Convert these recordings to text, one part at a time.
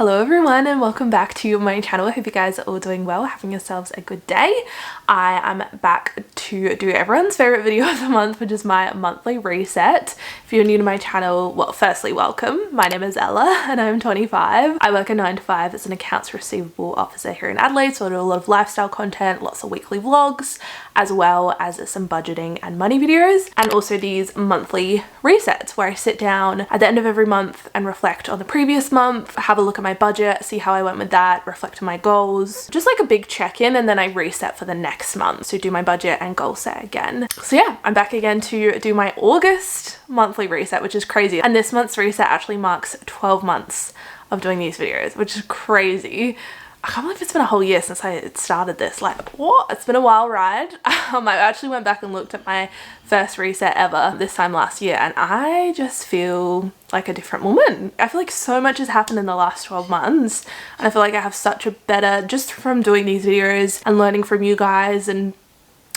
Hello everyone and welcome back to my channel. I hope you guys are all doing well, having yourselves a good day. I am back to do everyone's favorite video of the month, which is my monthly reset. If you're new to my channel, well, firstly, welcome. My name is Ella and I'm 25. I work a 9 to 5 as an accounts receivable officer here in Adelaide, so I do a lot of lifestyle content, lots of weekly vlogs, as well as some budgeting and money videos, and also these monthly resets where I sit down at the end of every month and reflect on the previous month, have a look at my budget, see how I went with that, reflect on my goals, just like a big check-in, and then I reset for the next month. So do my budget and goal set again. So yeah, I'm back again to do my August monthly reset, which is crazy. And this month's reset actually marks 12 months of doing these videos, which is crazy. I can't believe it's been a whole year since I started this. Like, what? It's been a wild ride. I actually went back and looked at my first reset ever this time last year, and I just feel like a different woman. I feel like so much has happened in the last 12 months, and I feel like I have such a better, just from doing these videos and learning from you guys, and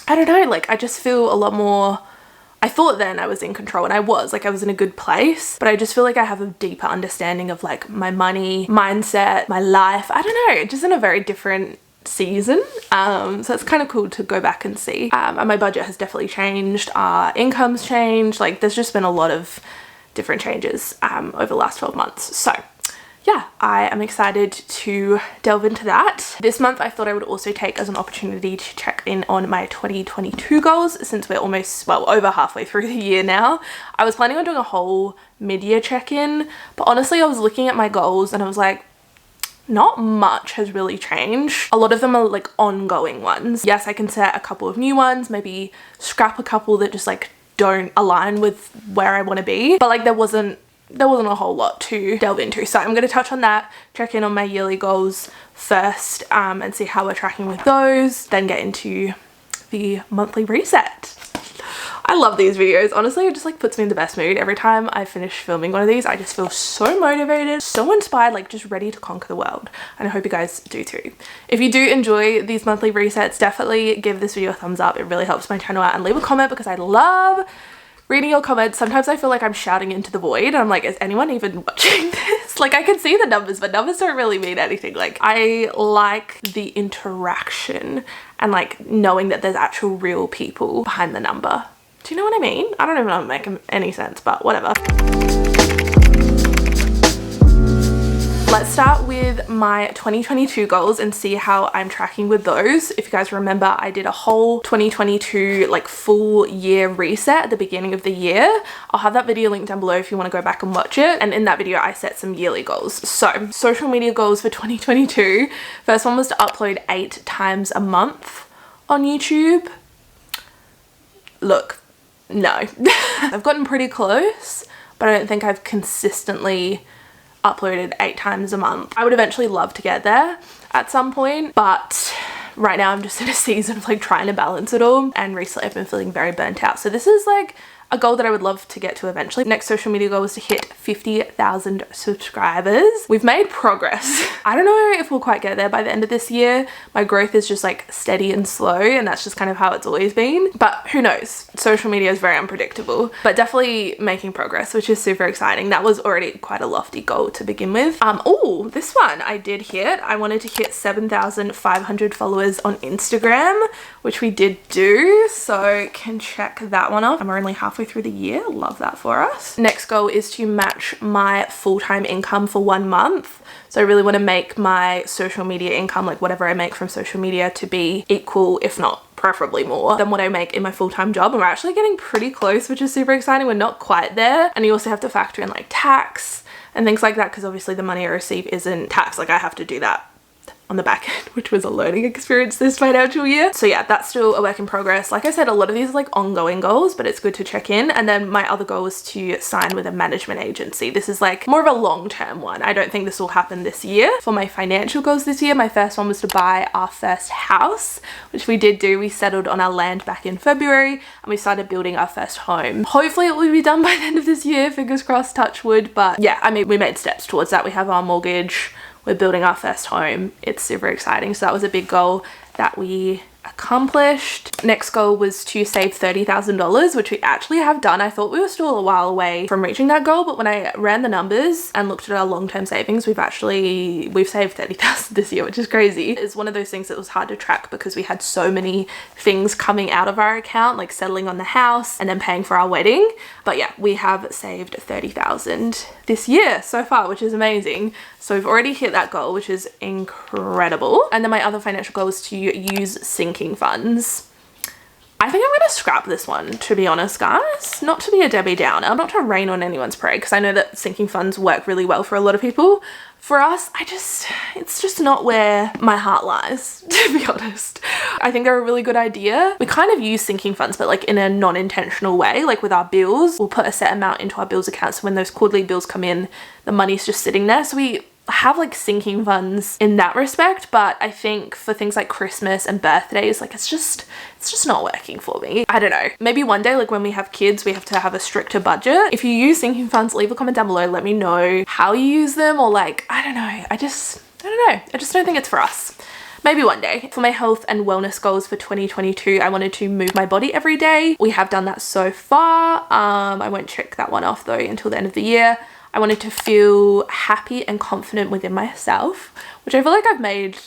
I don't know, like I just feel a lot more. I thought then I was in control, and I was in a good place, but I just feel like I have a deeper understanding of like my money, mindset, my life. I don't know, just in a very different season. So it's kind of cool to go back and see. And my budget has definitely changed. Our income's changed. Like there's just been a lot of different changes over the last 12 months. So yeah, I am excited to delve into that. This month I thought I would also take as an opportunity to check in on my 2022 goals, since we're almost, well, over halfway through the year now. I was planning on doing a whole mid-year check-in, but honestly I was looking at my goals and I was like, not much has really changed. A lot of them are like ongoing ones. Yes, I can set a couple of new ones, maybe scrap a couple that just like don't align with where I want to be, but like there wasn't a whole lot to delve into. So I'm going to touch on that, check in on my yearly goals first, and see how we're tracking with those, then get into the monthly reset. I love these videos. Honestly, it just like puts me in the best mood. Every time I finish filming one of these, I just feel so motivated, so inspired, like just ready to conquer the world. And I hope you guys do too. If you do enjoy these monthly resets, definitely give this video a thumbs up. It really helps my channel out, and leave a comment because I love reading your comments. Sometimes I feel like I'm shouting into the void and I'm like, is anyone even watching this? Like I can see the numbers, but numbers don't really mean anything. Like I like the interaction and like knowing that there's actual real people behind the number. Do you know what I mean? I don't even know if I'm making any sense, but whatever. Let's start with my 2022 goals and see how I'm tracking with those. If you guys remember, I did a whole 2022 like full year reset at the beginning of the year. I'll have that video linked down below if you want to go back and watch it. And in that video, I set some yearly goals. So social media goals for 2022. First one was to upload 8 times a month on YouTube. Look, no. I've gotten pretty close, but I don't think I've consistently uploaded 8 times a month. I would eventually love to get there at some point, but right now I'm just in a season of like trying to balance it all, and recently I've been feeling very burnt out. So this is like a goal that I would love to get to eventually. Next social media goal was to hit 50,000 subscribers. We've made progress. I don't know if we'll quite get there by the end of this year. My growth is just like steady and slow, and that's just kind of how it's always been, but who knows? Social media is very unpredictable, but definitely making progress, which is super exciting. That was already quite a lofty goal to begin with. Oh, this one I did hit. I wanted to hit 7,500 followers on Instagram, which we did do, so can check that one off. And we're only halfway through the year. Love that for us. Next goal is to match my full-time income for 1 month. So I really want to make my social media income, like whatever I make from social media, to be equal, if not preferably more, than what I make in my full-time job. And we're actually getting pretty close, which is super exciting. We're not quite there. And you also have to factor in like tax and things like that, because obviously the money I receive isn't taxed. Like I have to do that on the back end, which was a learning experience this financial year. So yeah, that's still a work in progress. Like I said, a lot of these are like ongoing goals, but it's good to check in. And then my other goal was to sign with a management agency. This is like more of a long-term one. I don't think this will happen this year. For my financial goals this year, my first one was to buy our first house, which we did do. We settled on our land back in February and we started building our first home. Hopefully it will be done by the end of this year, fingers crossed, touch wood. But yeah, I mean, we made steps towards that. We have our mortgage, we're building our first home. It's super exciting. So that was a big goal that we accomplished. Next goal was to save $30,000, which we actually have done. I thought we were still a while away from reaching that goal, but when I ran the numbers and looked at our long-term savings, we've saved $30,000 this year, which is crazy. It's one of those things that was hard to track because we had so many things coming out of our account, like settling on the house and then paying for our wedding. But yeah, we have saved $30,000 this year so far, which is amazing. So we've already hit that goal, which is incredible. And then my other financial goal is to use sinking funds. I think I'm gonna scrap this one, to be honest, guys. Not to be a Debbie Downer, not to rain on anyone's parade, because I know that sinking funds work really well for a lot of people. For us, it's just not where my heart lies, to be honest. I think they're a really good idea. We kind of use sinking funds, but like in a non-intentional way, like with our bills. We'll put a set amount into our bills account, so when those quarterly bills come in, the money's just sitting there. So we have like sinking funds in that respect, but I think for things like Christmas and birthdays, like it's just not working for me. I don't know, maybe one day, like when we have kids, we have to have a stricter budget. If you use sinking funds, leave a comment down below, let me know how you use them, or like, I don't know, I don't know, I just don't think it's for us. Maybe one day. For my health and wellness goals for 2022, I wanted to move my body every day. We have done that so far. I won't check that one off though until the end of the year. I wanted to feel happy and confident within myself, which I feel like I've made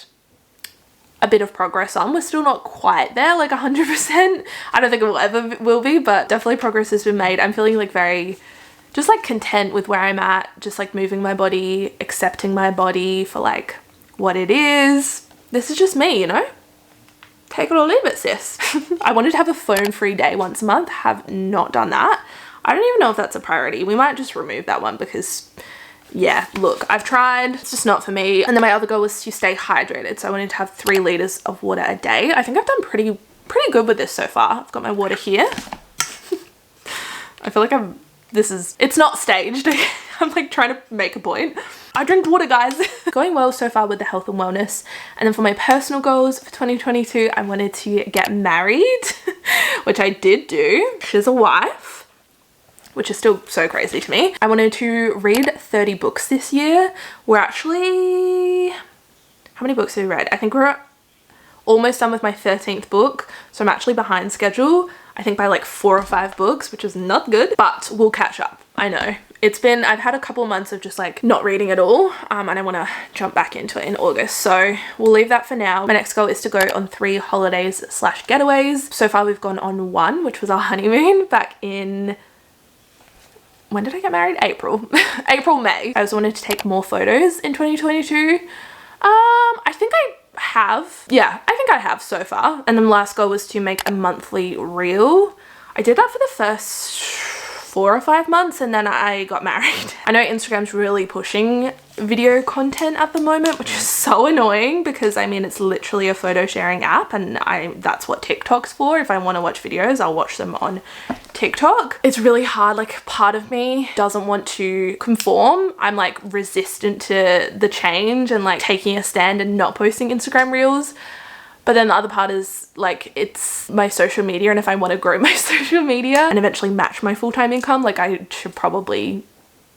a bit of progress on. We're still not quite there, like 100%. I don't think it will be, but definitely progress has been made. I'm feeling like very, just like content with where I'm at, just like moving my body, accepting my body for like what it is. This is just me, you know? Take it or leave it, sis. I wanted to have a phone-free day once a month. Have not done that. I don't even know if that's a priority. We might just remove that one because, yeah, look, I've tried. It's just not for me. And then my other goal was to stay hydrated. So I wanted to have 3 liters of water a day. I think I've done pretty good with this so far. I've got my water here. I feel like it's not staged. I'm like trying to make a point. I drink water, guys. Going well so far with the health and wellness. And then for my personal goals for 2022, I wanted to get married, which I did do. She's a wife, which is still so crazy to me. I wanted to read 30 books this year. We're actually, how many books have we read? I think we're almost done with my 13th book. So I'm actually behind schedule, I think by like 4 or 5 books, which is not good, but we'll catch up. I know. I've had a couple of months of just like not reading at all, and I want to jump back into it in August. So we'll leave that for now. My next goal is to go on 3 holidays / getaways. So far we've gone on 1, which was our honeymoon back in, when did I get married? April. April, May. I also wanted to take more photos in 2022. I think I have. Yeah, I think I have so far. And then the last goal was to make a monthly reel. I did that for the first 4 or 5 months and then I got married. I know Instagram's really pushing video content at the moment, which is so annoying because I mean it's literally a photo sharing app, and that's what TikTok's for. If I want to watch videos, I'll watch them on TikTok. It's really hard, like part of me doesn't want to conform. I'm like resistant to the change and like taking a stand and not posting Instagram reels. But then the other part is like, it's my social media, and if I want to grow my social media and eventually match my full-time income, like I should probably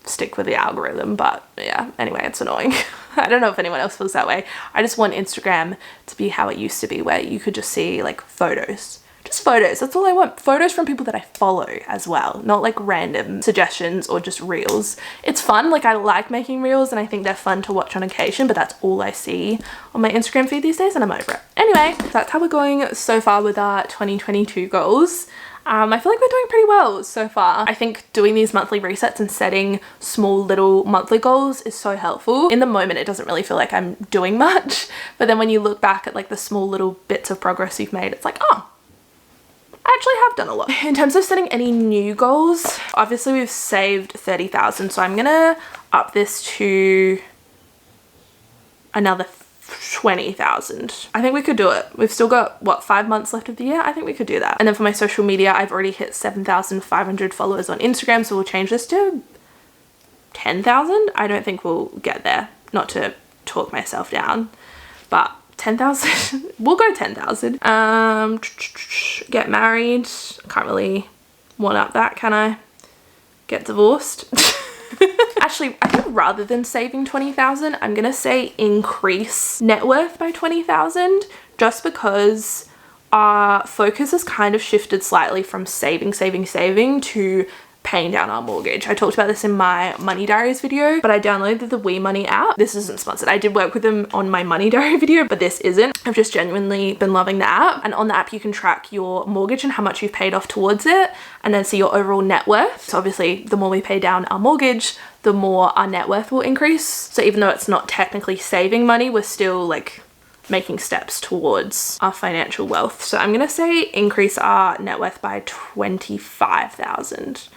stick with the algorithm. But yeah, anyway, it's annoying. I don't know if anyone else feels that way. I just want Instagram to be how it used to be, where you could just see like photos. Just photos, that's all I want. Photos from people that I follow as well, not like random suggestions or just reels. It's fun, like I like making reels and I think they're fun to watch on occasion, but that's all I see on my Instagram feed these days and I'm over it. Anyway, that's how we're going so far with our 2022 goals. I feel like we're doing pretty well so far. I think doing these monthly resets and setting small little monthly goals is so helpful. In the moment, it doesn't really feel like I'm doing much, but then when you look back at like the small little bits of progress you've made, it's like, oh, I actually have done a lot. In terms of setting any new goals, obviously we've saved 30,000, so I'm gonna up this to another 20,000. I think we could do it. We've still got, what, 5 months left of the year? I think we could do that. And then for my social media, I've already hit 7,500 followers on Instagram, so we'll change this to 10,000. I don't think we'll get there, not to talk myself down, but 10,000. We'll go 10,000. Get married. Can't really one up that, can I? Get divorced. Actually, I think rather than saving 20,000, I'm gonna say increase net worth by 20,000, just because our focus has kind of shifted slightly from saving to paying down our mortgage. I talked about this in my money diaries video, but I downloaded the WeMoney app. This isn't sponsored. I did work with them on my money diary video, but this isn't. I've just genuinely been loving the app. And on the app, you can track your mortgage and how much you've paid off towards it, and then see your overall net worth. So obviously, the more we pay down our mortgage, the more our net worth will increase. So even though it's not technically saving money, we're still like making steps towards our financial wealth. So I'm gonna say increase our net worth by 25,000.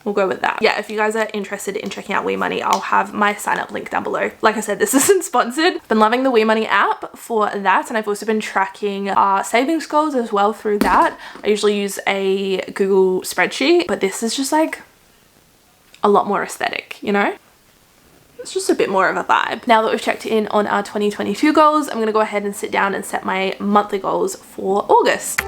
We'll go with that. Yeah, if you guys are interested in checking out WeMoney, I'll have my sign up link down below. Like I said, this isn't sponsored. Been loving the WeMoney app for that, and I've also been tracking our savings goals as well through that. I usually use a Google spreadsheet, but this is just like a lot more aesthetic, you know? It's just a bit more of a vibe. Now that we've checked in on our 2022 goals, I'm gonna go ahead and sit down and set my monthly goals for August.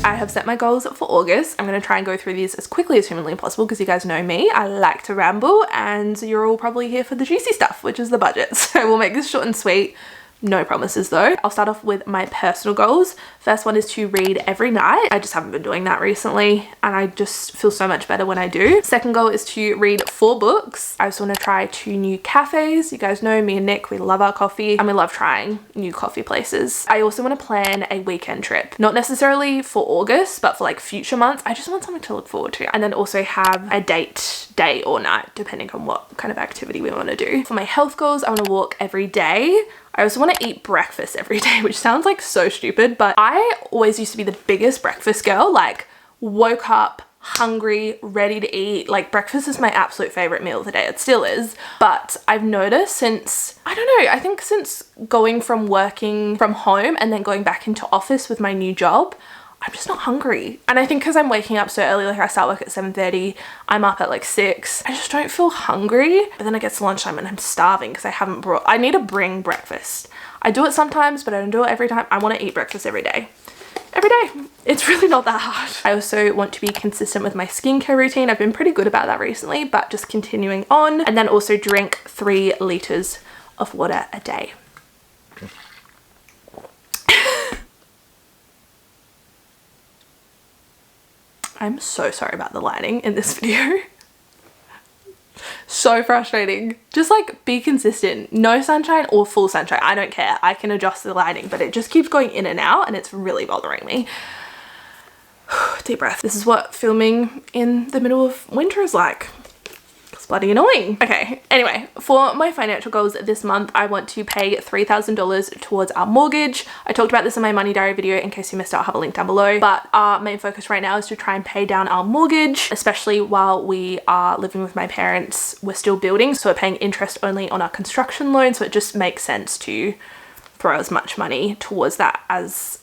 I have set my goals for August. I'm going to try and go through these as quickly as humanly possible because you guys know me. I like to ramble, and you're all probably here for the juicy stuff, which is the budget. So we'll make this short and sweet. No promises though. I'll start off with my personal goals. First one is to read every night. I just haven't been doing that recently, and I just feel so much better when I do. Second goal is to read 4 books. I also want to try 2 new cafes. You guys know me and Nick, we love our coffee and we love trying new coffee places. I also want to plan a weekend trip, not necessarily for August, but for like future months. I just want something to look forward to, and then also have a date, day or night, depending on what kind of activity we want to do. For my health goals, I want to walk every day. I also want to eat breakfast every day, which sounds like so stupid, but I always used to be the biggest breakfast girl. Like, woke up hungry, ready to eat. Like, breakfast is my absolute favorite meal of the day. It still is. But I've noticed since, I don't know, I think since going from working from home and then going back into office with my new job, I'm just not hungry. And I think because I'm waking up so early, like I start work at 7:30, I'm up at like 6. I just don't feel hungry. But then it gets to lunchtime and I'm starving because I need to bring breakfast. I do it sometimes, but I don't do it every time. I want to eat breakfast every day. Every day. It's really not that hard. I also want to be consistent with my skincare routine. I've been pretty good about that recently, but just continuing on. And then also drink 3 liters of water a day. I'm so sorry about the lighting in this video. So frustrating. Just like be consistent. No sunshine or full sunshine. I don't care. I can adjust the lighting, but it just keeps going in and out and it's really bothering me. Deep breath. This is what filming in the middle of winter is like. It's bloody annoying. Okay, anyway, for my financial goals this month, I want to pay $3,000 towards our mortgage. I talked about this in my money diary video. In case you missed it, I'll have a link down below. But our main focus right now is to try and pay down our mortgage, especially while we are living with my parents. We're still building, so we're paying interest only on our construction loan. So it just makes sense to throw as much money towards that as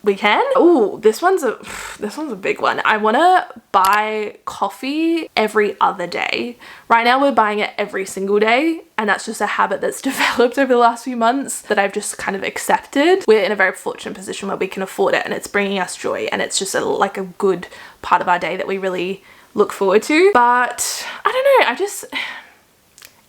we can. Oh, this one's a big one. I want to buy coffee every other day. Right now we're buying it every single day, and that's just a habit that's developed over the last few months that I've just kind of accepted. We're in a very fortunate position where we can afford it and it's bringing us joy, and it's just like a good part of our day that we really look forward to. But I don't know,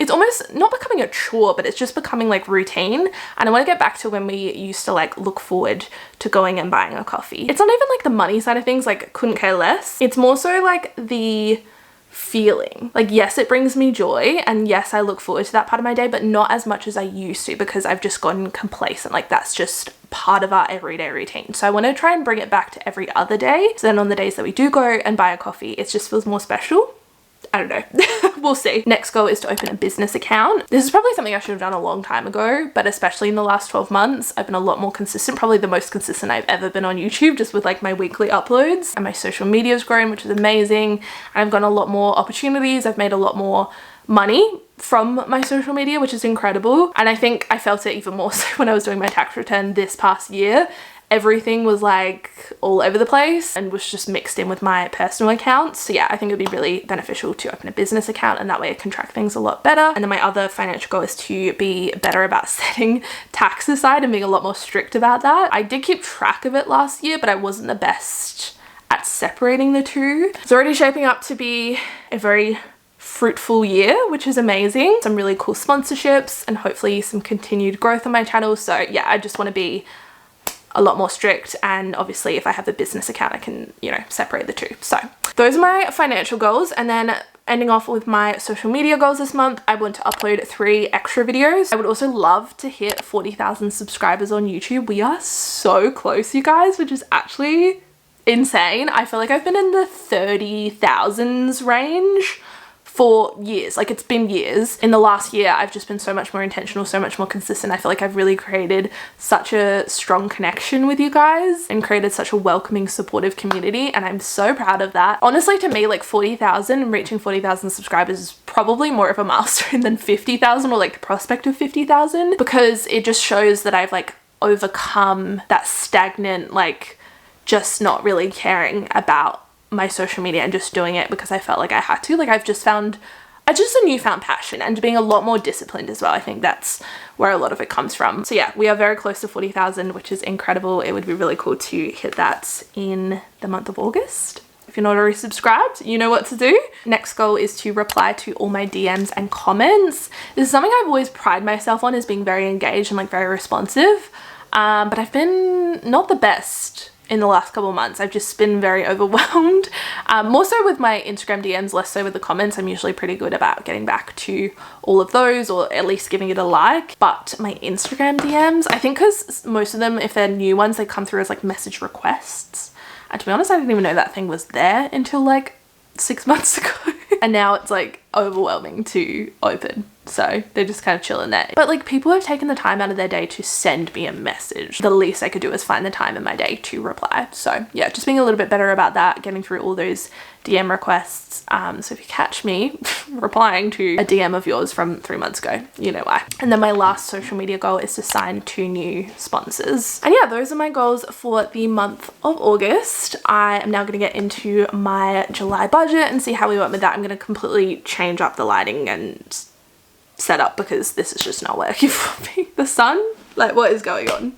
it's almost not becoming a chore, but it's just becoming like routine. And I want to get back to when we used to like look forward to going and buying a coffee. It's not even like the money side of things, like couldn't care less. It's more so like the feeling. Like, yes, it brings me joy, and yes, I look forward to that part of my day, but not as much as I used to because I've just gotten complacent. Like, that's just part of our everyday routine. So I want to try and bring it back to every other day. So then on the days that we do go and buy a coffee, it just feels more special. I don't know. We'll see. Next goal is to open a business account. This is probably something I should have done a long time ago, but especially in the last 12 months, I've been a lot more consistent, probably the most consistent I've ever been on YouTube, just with like my weekly uploads. And my social media's grown, which is amazing. And I've gotten a lot more opportunities. I've made a lot more money from my social media, which is incredible. And I think I felt it even more so when I was doing my tax return this past year. Everything was like all over the place and was just mixed in with my personal accounts. So yeah, I think it'd be really beneficial to open a business account, and that way I can track things a lot better. And then my other financial goal is to be better about setting tax aside and being a lot more strict about that. I did keep track of it last year, but I wasn't the best at separating the two. It's already shaping up to be a very fruitful year, which is amazing. Some really cool sponsorships and hopefully some continued growth on my channel. So yeah, I just want to be a lot more strict, and obviously if I have a business account I can, you know, separate the two. So those are my financial goals. And then ending off with my social media goals this month, I want to upload 3 extra videos. I would also love to hit 40,000 subscribers on YouTube. We are so close, you guys, which is actually insane. I feel like I've been in the 30,000s range for years. Like, it's been years. In the last year, I've just been so much more intentional, so much more consistent. I feel like I've really created such a strong connection with you guys and created such a welcoming, supportive community, and I'm so proud of that. Honestly, to me, like 40,000 and reaching 40,000 subscribers is probably more of a milestone than 50,000 or like the prospect of 50,000, because it just shows that I've like overcome that stagnant, like just not really caring about my social media and just doing it because I felt like I had to. Like, I've just found just a newfound passion and being a lot more disciplined as well. I think that's where a lot of it comes from. So yeah, we are very close to 40,000, which is incredible. It would be really cool to hit that in the month of August. If you're not already subscribed, you know what to do. Next goal is to reply to all my DMs and comments. This is something I've always prided myself on, as being very engaged and like very responsive. But I've been not the best in the last couple of months. I've just been very overwhelmed. More so with my Instagram DMs, less so with the comments. I'm usually pretty good about getting back to all of those, or at least giving it a like. But my Instagram DMs, I think because most of them, if they're new ones, they come through as like message requests. And to be honest, I didn't even know that thing was there until like 6 months ago. And now it's like overwhelming to open. So they're just kind of chilling there. But like, people have taken the time out of their day to send me a message. The least I could do is find the time in my day to reply. So yeah, just being a little bit better about that, getting through all those DM requests. So if you catch me replying to a DM of yours from 3 months ago, you know why. And then my last social media goal is to sign 2 new sponsors. And yeah, those are my goals for the month of August. I am now going to get into my July budget and see how we went with that. I'm going to completely change up the lighting and setup because this is just not working for me. The sun, like, what is going on?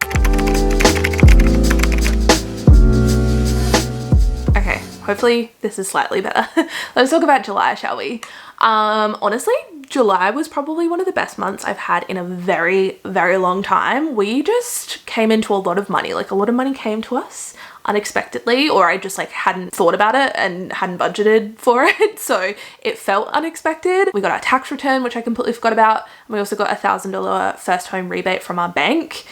Okay, hopefully this is slightly better. Let's talk about July, shall we? Honestly, July was probably one of the best months I've had in a very, very long time. We just came into a lot of money. Like, a lot of money came to us unexpectedly, or I just like hadn't thought about it and hadn't budgeted for it, so it felt unexpected. We got our tax return, which I completely forgot about, and we also got $1,000 first home rebate from our bank,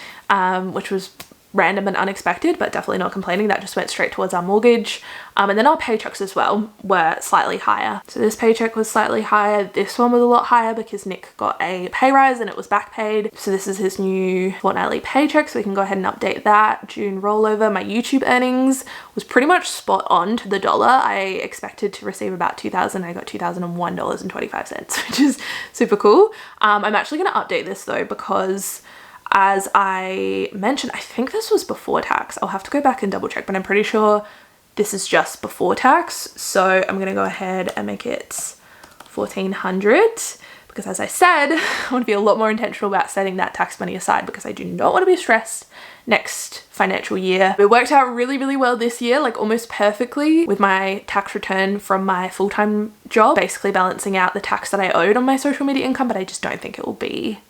which was random and unexpected, but definitely not complaining. That just went straight towards our mortgage. And then our paychecks as well were slightly higher. So this paycheck was slightly higher. This one was a lot higher because Nick got a pay rise and it was back paid. So this is his new fortnightly paycheck, so we can go ahead and update that. June rollover. My YouTube earnings was pretty much spot on to the dollar. I expected to receive about $2,000. I got $2,001.25, which is super cool. I'm actually going to update this though, because as I mentioned, I think this was before tax. I'll have to go back and double check, but I'm pretty sure this is just before tax. So I'm gonna go ahead and make it 1,400 because, as I said, I want to be a lot more intentional about setting that tax money aside because I do not want to be stressed next financial year. It worked out really, really well this year, like almost perfectly with my tax return from my full-time job, basically balancing out the tax that I owed on my social media income, but I just don't think it will be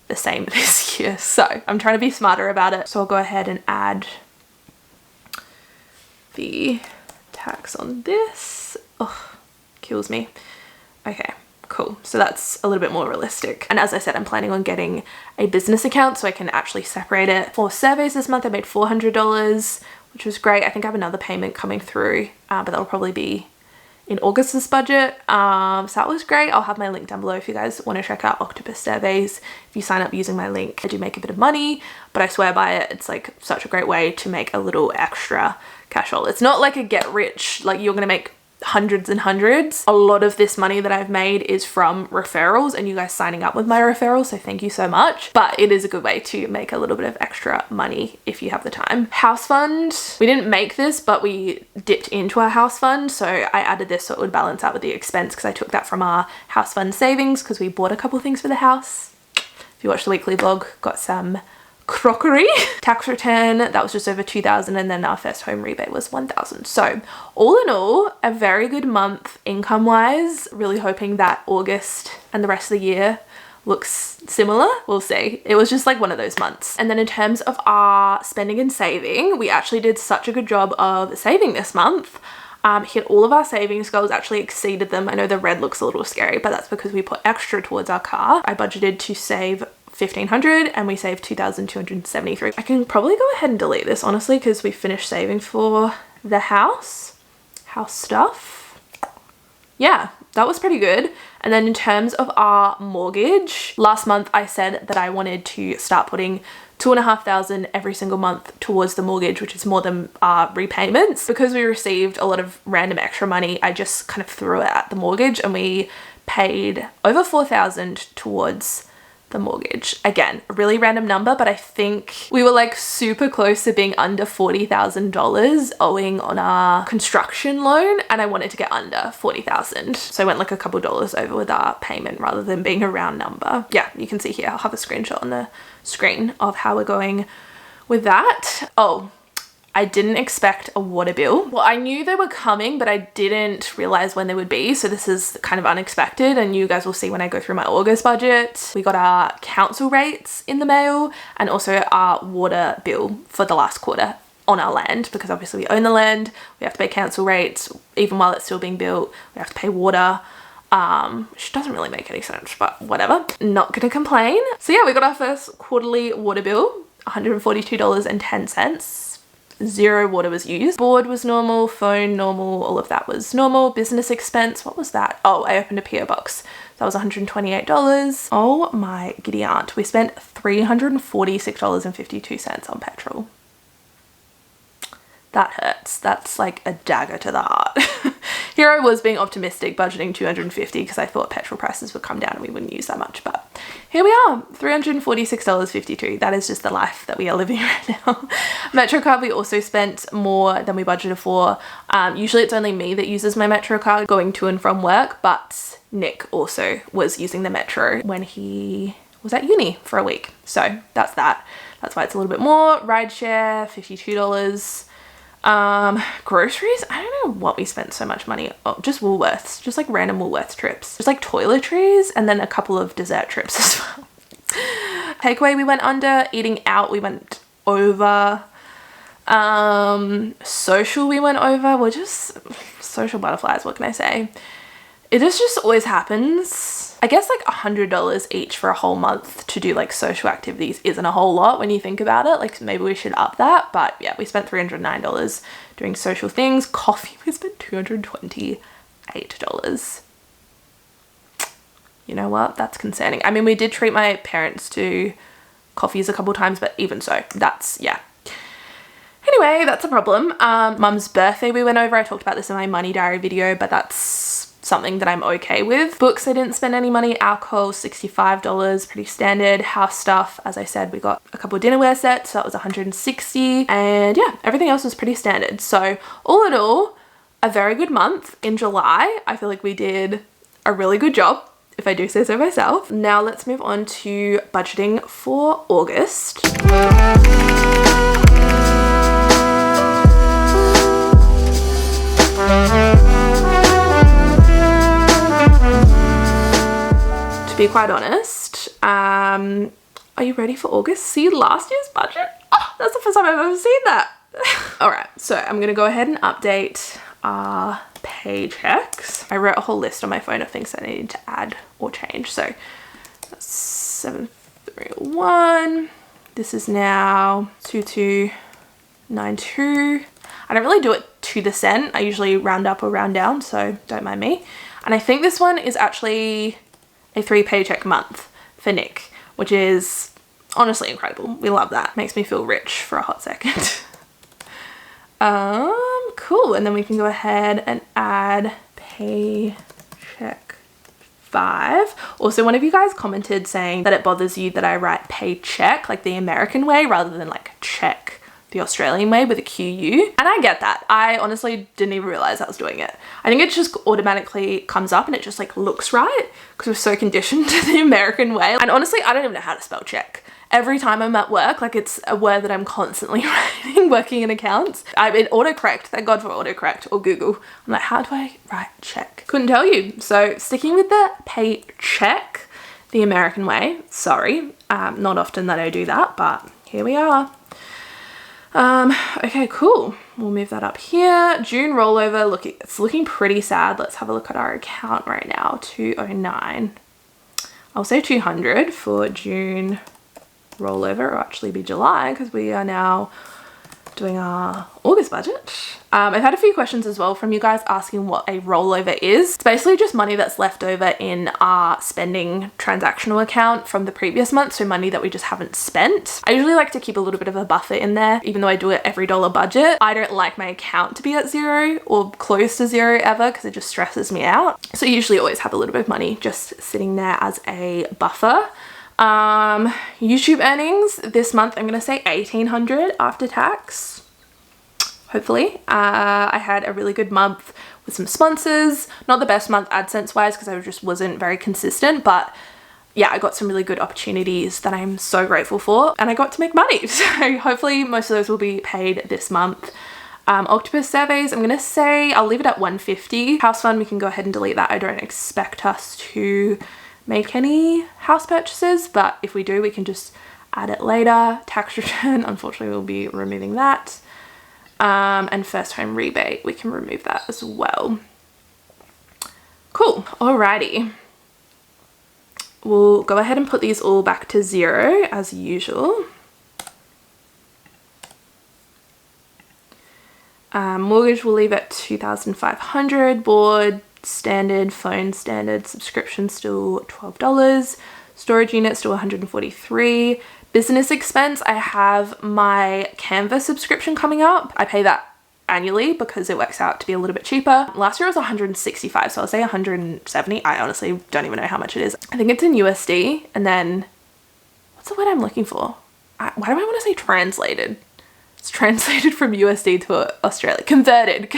the same this year. So I'm trying to be smarter about it. So I'll go ahead and add the tax on this. Oh, kills me. Okay, cool. So that's a little bit more realistic. And as I said, I'm planning on getting a business account so I can actually separate it. For surveys this month, I made $400, which was great. I think I have another payment coming through, but that'll probably be in August's budget. So that was great. I'll have my link down below if you guys want to check out Octopus surveys. If you sign up using my link, I do make a bit of money, but I swear by it. It's like such a great way to make a little extra cash roll. It's not like a get rich, like you're gonna make hundreds and hundreds. A lot of this money that I've made is from referrals and you guys signing up with my referrals, so thank you so much. But it is a good way to make a little bit of extra money if you have the time. House fund, we didn't make this, but we dipped into our house fund, so I added this so it would balance out with the expense because I took that from our house fund savings because we bought a couple things for the house. If you watch the weekly vlog, got some crockery. Tax return, that was just over 2,000, and then our first home rebate was 1,000. So all in all, a very good month income wise. Really hoping that August and the rest of the year looks similar. We'll see. It was just like one of those months. And then in terms of our spending and saving, we actually did such a good job of saving this month. Hit all of our savings goals, actually exceeded them. I know the red looks a little scary, but that's because we put extra towards our car. I budgeted to save 1,500 and we saved 2,273. I can probably go ahead and delete this honestly, because we finished saving for the house stuff. Yeah, that was pretty good. And then in terms of our mortgage, last month I said that I wanted to start putting 2,500 every single month towards the mortgage, which is more than our repayments. Because we received a lot of random extra money, I just kind of threw it at the mortgage, and we paid over 4,000 towards the mortgage. Again, a really random number, but I think we were like super close to being under $40,000 owing on our construction loan, and I wanted to get under 40,000. So I went like a couple dollars over with our payment rather than being a round number. Yeah, you can see here, I'll have a screenshot on the screen of how we're going with that. Oh, I didn't expect a water bill. Well, I knew they were coming, but I didn't realize when they would be. So this is kind of unexpected, and you guys will see when I go through my August budget. We got our council rates in the mail and also our water bill for the last quarter on our land, because obviously we own the land. We have to pay council rates even while it's still being built. We have to pay water. Which doesn't really make any sense, but whatever. Not gonna complain. So yeah, we got our first quarterly water bill, $142.10. 0 water was used. Board was normal, phone normal, all of that was normal. Business expense, what was that? Oh, I opened a PO box. That was $128. Oh my giddy aunt. We spent $346.52 on petrol. That hurts. That's like a dagger to the heart. Here I was being optimistic, budgeting 250 because I thought petrol prices would come down and we wouldn't use that much, but here we are, $346.52. That is just the life that we are living right now. MetroCard, we also spent more than we budgeted for. Usually it's only me that uses my MetroCard going to and from work, but Nick also was using the Metro when he was at uni for a week. So that's that. That's why it's a little bit more. Rideshare, $52. Groceries, I don't know what we spent so much money on. Just Woolworths, just like random Woolworths trips. Just like toiletries and then a couple of dessert trips as well. Takeaway we went under, eating out we went over, social we went over. We're just social butterflies, what can I say? It just always happens. I guess like $100 each for a whole month to do like social activities isn't a whole lot when you think about it. Like maybe we should up that, but yeah, we spent $309 doing social things. Coffee, we spent $228. You know what? That's concerning. I mean, we did treat my parents to coffees a couple times, but even so, that's, yeah. Anyway, that's a problem. Mum's birthday we went over. I talked about this in my money diary video, but that's something that I'm okay with. Books, I didn't spend any money. Alcohol, $65, pretty standard. House stuff, as I said, we got a couple of dinnerware sets, so that was $160. And yeah, everything else was pretty standard. So all in all, a very good month. In July, I feel like we did a really good job, if I do say so myself. Now let's move on to budgeting for August. To be quite honest, are you ready for August? See last year's budget? Oh, that's the first time I've ever seen that. All right, so I'm gonna go ahead and update our paychecks. I wrote a whole list on my phone of things that I needed to add or change. So that's 7,301. This is now 2,292. I don't really do it to the cent. I usually round up or round down, so don't mind me. And I think this one is actually a 3 paycheck month for Nick, which is honestly incredible. We love that. Makes me feel rich for a hot second. Cool. And then we can go ahead and add paycheck 5. Also, one of you guys commented saying that it bothers you that I write paycheck like the American way rather than like check the Australian way with a QU. And I get that. I honestly didn't even realize I was doing it. I think it just automatically comes up and it just like looks right because we're so conditioned to the American way. And honestly, I don't even know how to spell check. Every time I'm at work, like it's a word that I'm constantly writing, working in accounts. I'm in autocorrect, thank God for autocorrect, or Google. I'm like, how do I write check? Couldn't tell you. So sticking with the pay check the American way. Sorry, not often that I do that, but here we are. Okay, cool. We'll move that up here. June rollover, it's looking pretty sad. Let's have a look at our account right now. 209. I'll say 200 for June rollover, or actually be July because we are now doing our August budget. I've had a few questions as well from you guys asking what a rollover is. It's basically just money that's left over in our spending transactional account from the previous month, so money that we just haven't spent. I usually like to keep a little bit of a buffer in there, even though I do it every dollar budget. I don't like my account to be at zero or close to zero ever because it just stresses me out. So I usually always have a little bit of money just sitting there as a buffer. YouTube earnings this month, I'm gonna say 1,800 after tax. Hopefully. I had a really good month with some sponsors. Not the best month AdSense wise because I just wasn't very consistent, but yeah, I got some really good opportunities that I'm so grateful for and I got to make money. So hopefully most of those will be paid this month. Octopus surveys, I'm gonna say I'll leave it at 150. House fund, we can go ahead and delete that. I don't expect us to make any house purchases, but if we do, we can just add it later. Tax return, unfortunately we'll be removing that. And first home rebate, we can remove that as well. Cool, alrighty. We'll go ahead and put these all back to zero as usual. Mortgage we'll leave at 2,500, board standard, phone standard, subscription still $12, storage unit still 143. Business expense, I have my Canva subscription coming up. I pay that annually because it works out to be a little bit cheaper. Last year it was 165, so I'll say 170. I honestly don't even know how much it is. I think it's in USD, and then what's the word I'm looking for? Why do I want to say translated? It's translated from USD to Australia. Converted.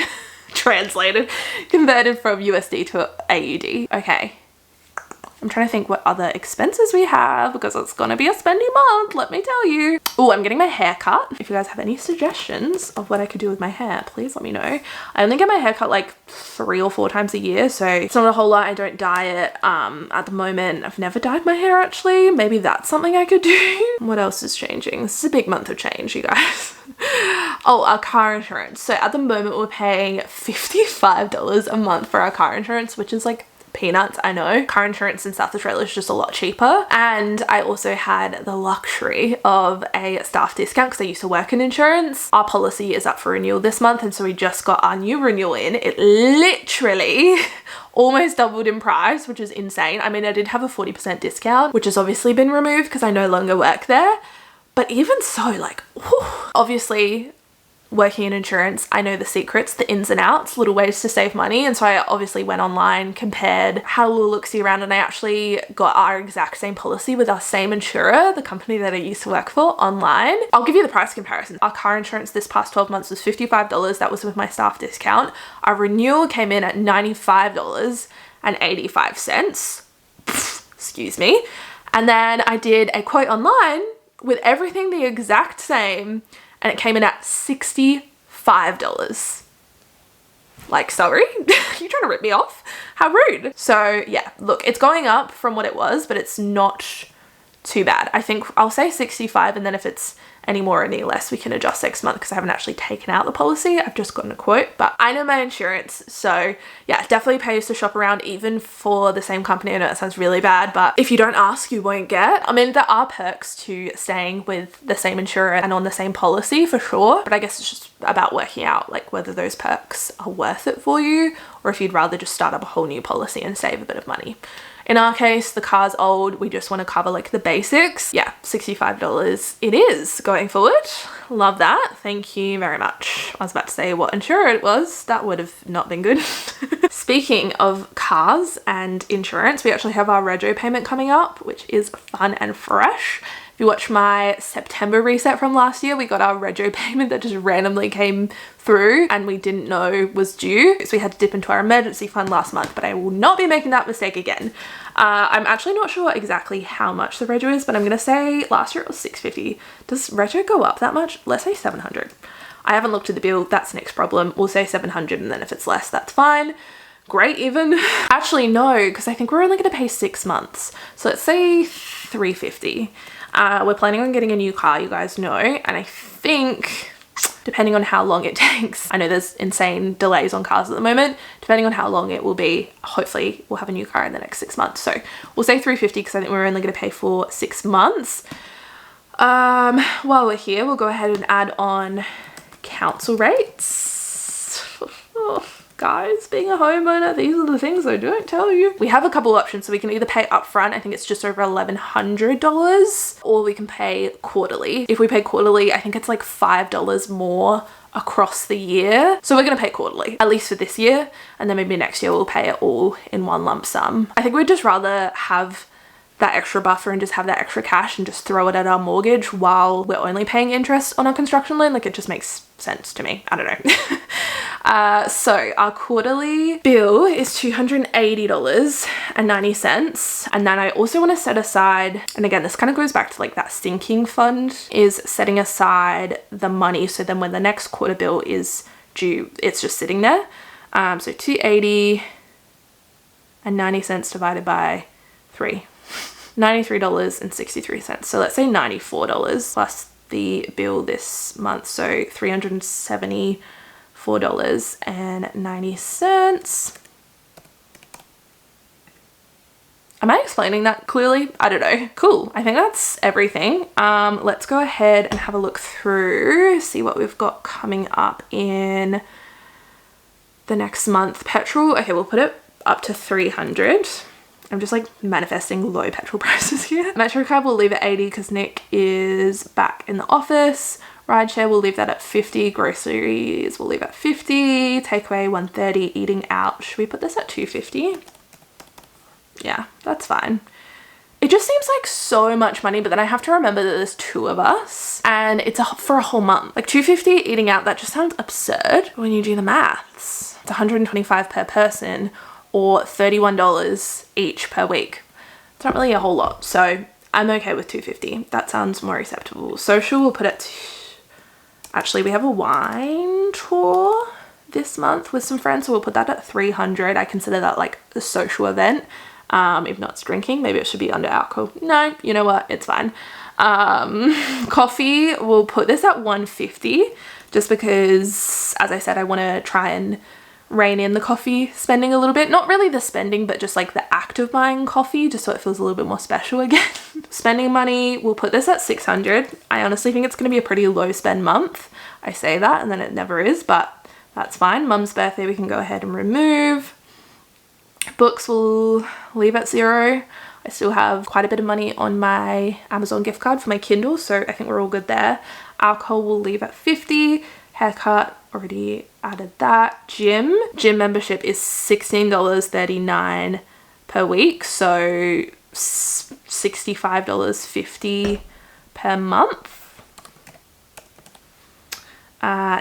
Converted from USD to AUD. Okay. I'm trying to think what other expenses we have because it's gonna be a spendy month, let me tell you. Oh, I'm getting my hair cut. If you guys have any suggestions of what I could do with my hair, please let me know. I only get my hair cut like 3 or 4 times a year, so it's not a whole lot. I don't dye it at the moment. I've never dyed my hair actually. Maybe that's something I could do. What else is changing? This is a big month of change, you guys. Oh, our car insurance. So at the moment we're paying $55 a month for our car insurance, which is like peanuts, I know. Car insurance in South Australia is just a lot cheaper. And I also had the luxury of a staff discount because I used to work in insurance. Our policy is up for renewal this month, and so we just got our new renewal in. It literally almost doubled in price, which is insane. I mean, I did have a 40% discount, which has obviously been removed because I no longer work there. But even so, like, whew. Obviously working in insurance, I know the secrets, the ins and outs, little ways to save money. And so I obviously went online, compared, had a little look-see around, and I actually got our exact same policy with our same insurer, the company that I used to work for, online. I'll give you the price comparison. Our car insurance this past 12 months was $55. That was with my staff discount. Our renewal came in at $95.85. Excuse me. And then I did a quote online with everything the exact same, and it came in at $65. Like, sorry? You trying to rip me off? How rude. So yeah, look, it's going up from what it was, but it's not too bad. I think I'll say 65, and then if it's any more or any less, we can adjust next month because I haven't actually taken out the policy. I've just gotten a quote, but I know my insurance. So yeah, definitely pays to shop around even for the same company. I know that sounds really bad, but if you don't ask, you won't get. I mean, there are perks to staying with the same insurer and on the same policy for sure, but I guess it's just about working out like whether those perks are worth it for you or if you'd rather just start up a whole new policy and save a bit of money. In our case, the car's old. We just want to cover like the basics. Yeah, $65 it is going forward. love that. Thank you very much. I was about to say what insurer it was. That would have not been good. Speaking of cars and insurance, we actually have our rego payment coming up, which is fun and fresh. If you watch my September reset from last year, we got our rego payment that just randomly came through and we didn't know was due. So we had to dip into our emergency fund last month, but I will not be making that mistake again. I'm actually not sure exactly how much the rego is, but I'm going to say last year it was $650. Does rego go up that much? Let's say $700. I haven't looked at the bill. That's next problem. We'll say $700, and then if it's less, that's fine. Great even. Actually, no, because I think we're only going to pay 6 months. So let's say $350. We're planning on getting a new car, you guys know, and I think depending on how long it takes, I know there's insane delays on cars at the moment, depending on how long it will be, hopefully we'll have a new car in the next 6 months. So we'll say $350 because I think we're only going to pay for 6 months. While we're here, we'll go ahead and add on council rates. Guys, being a homeowner, these are the things I don't tell you. We have a couple options, so we can either pay upfront, I think it's just over $1,100, or we can pay quarterly. If we pay quarterly, I think it's like $5 more across the year. So we're gonna pay quarterly, at least for this year, and then maybe next year we'll pay it all in one lump sum. I think we'd just rather have that extra buffer and just have that extra cash and just throw it at our mortgage while we're only paying interest on our construction loan. Like, it just makes sense to me. I don't know. So our quarterly bill is $280.90. And then I also want to set aside, and again, this kind of goes back to like that sinking fund, is setting aside the money. So then when the next quarter bill is due, it's just sitting there. So $280.90 divided by 3. $93.63. So let's say $94 plus the bill this month. So $374.90. Am I explaining that clearly? I don't know. Cool. I think that's everything. Let's go ahead and have a look through, see what we've got coming up in the next month. Petrol, okay, we'll put it up to $300. I'm just like manifesting low petrol prices here. Metro card we'll leave at 80 because Nick is back in the office. Rideshare we'll leave that at 50. Groceries we'll leave at 50. Takeaway 130. Eating out, should we put this at 250? Yeah, that's fine. It just seems like so much money, but then I have to remember that there's 2 of us and it's for a whole month. Like $250 eating out, that just sounds absurd when you do the maths. It's $125 per person, or $31 each per week. It's not really a whole lot, so I'm okay with $250. That sounds more acceptable. Social, we'll put it actually, we have a wine tour this month with some friends, so we'll put that at $300. I consider that like a social event. If not, it's drinking. Maybe it should be under alcohol. No, you know what? It's fine. Coffee, we'll put this at $150 just because, as I said, I want to try and rein in the coffee spending a little bit. Not really the spending, but just like the act of buying coffee, just so it feels a little bit more special again. Spending money, we'll put this at $600. I honestly think it's going to be a pretty low spend month. I say that and then it never is, but that's fine. Mum's birthday we can go ahead and remove. Books we'll leave at $0. I still have quite a bit of money on my Amazon gift card for my Kindle, so I think we're all good there. Alcohol we'll leave at $50. Haircut, already added that. Gym membership is $16.39 per week, so $65.50 per month.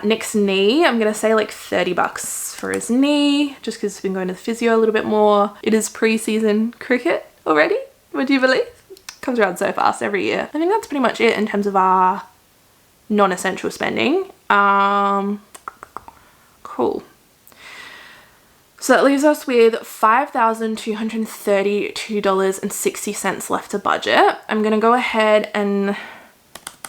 Nick's knee, I'm gonna say like $30 for his knee, just because he's been going to the physio a little bit more. It is pre-season cricket already, would you believe? Comes around so fast every year. I think that's pretty much it in terms of our non-essential spending. Cool. So that leaves us with $5,232.60 left to budget. I'm gonna go ahead and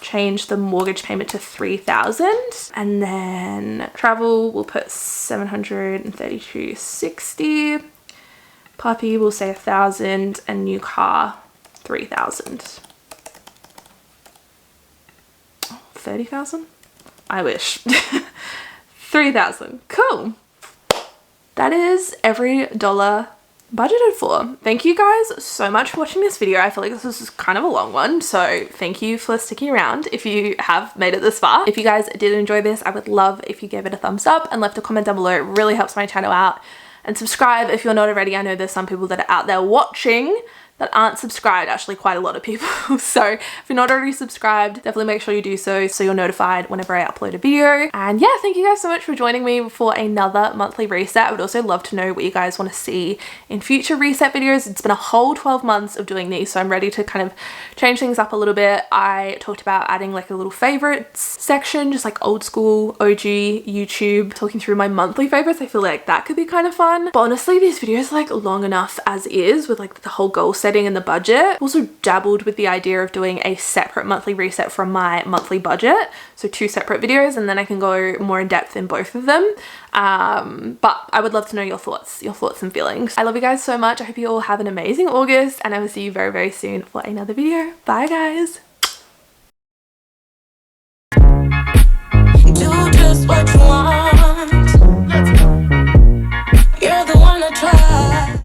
change the mortgage payment to $3,000, and then travel we'll put $732.60. Puppy we'll say $1,000, and new car $3,000. 30,000? I wish. 3,000. Cool. That is every dollar budgeted for. Thank you guys so much for watching this video. I feel like this was kind of a long one, so thank you for sticking around if you have made it this far. If you guys did enjoy this, I would love if you gave it a thumbs up and left a comment down below. It really helps my channel out. And subscribe if you're not already. I know there's some people that are out there watching that aren't subscribed, actually quite a lot of people. So if you're not already subscribed, definitely make sure you do so you're notified whenever I upload a video. And yeah, thank you guys so much for joining me for another monthly reset. I would also love to know what you guys want to see in future reset videos. It's been a whole 12 months of doing these, so I'm ready to kind of change things up a little bit. I talked about adding like a little favorites section, just like old school OG YouTube, talking through my monthly favorites. I feel like that could be kind of fun. But honestly, these videos are like long enough as is with like the whole goal setting and the budget. Also dabbled with the idea of doing a separate monthly reset from my monthly budget, so 2 separate videos, and then I can go more in depth in both of them. But I would love to know your thoughts and feelings. I love you guys so much. I hope you all have an amazing August, and I will see you very, very soon for another video. Bye guys.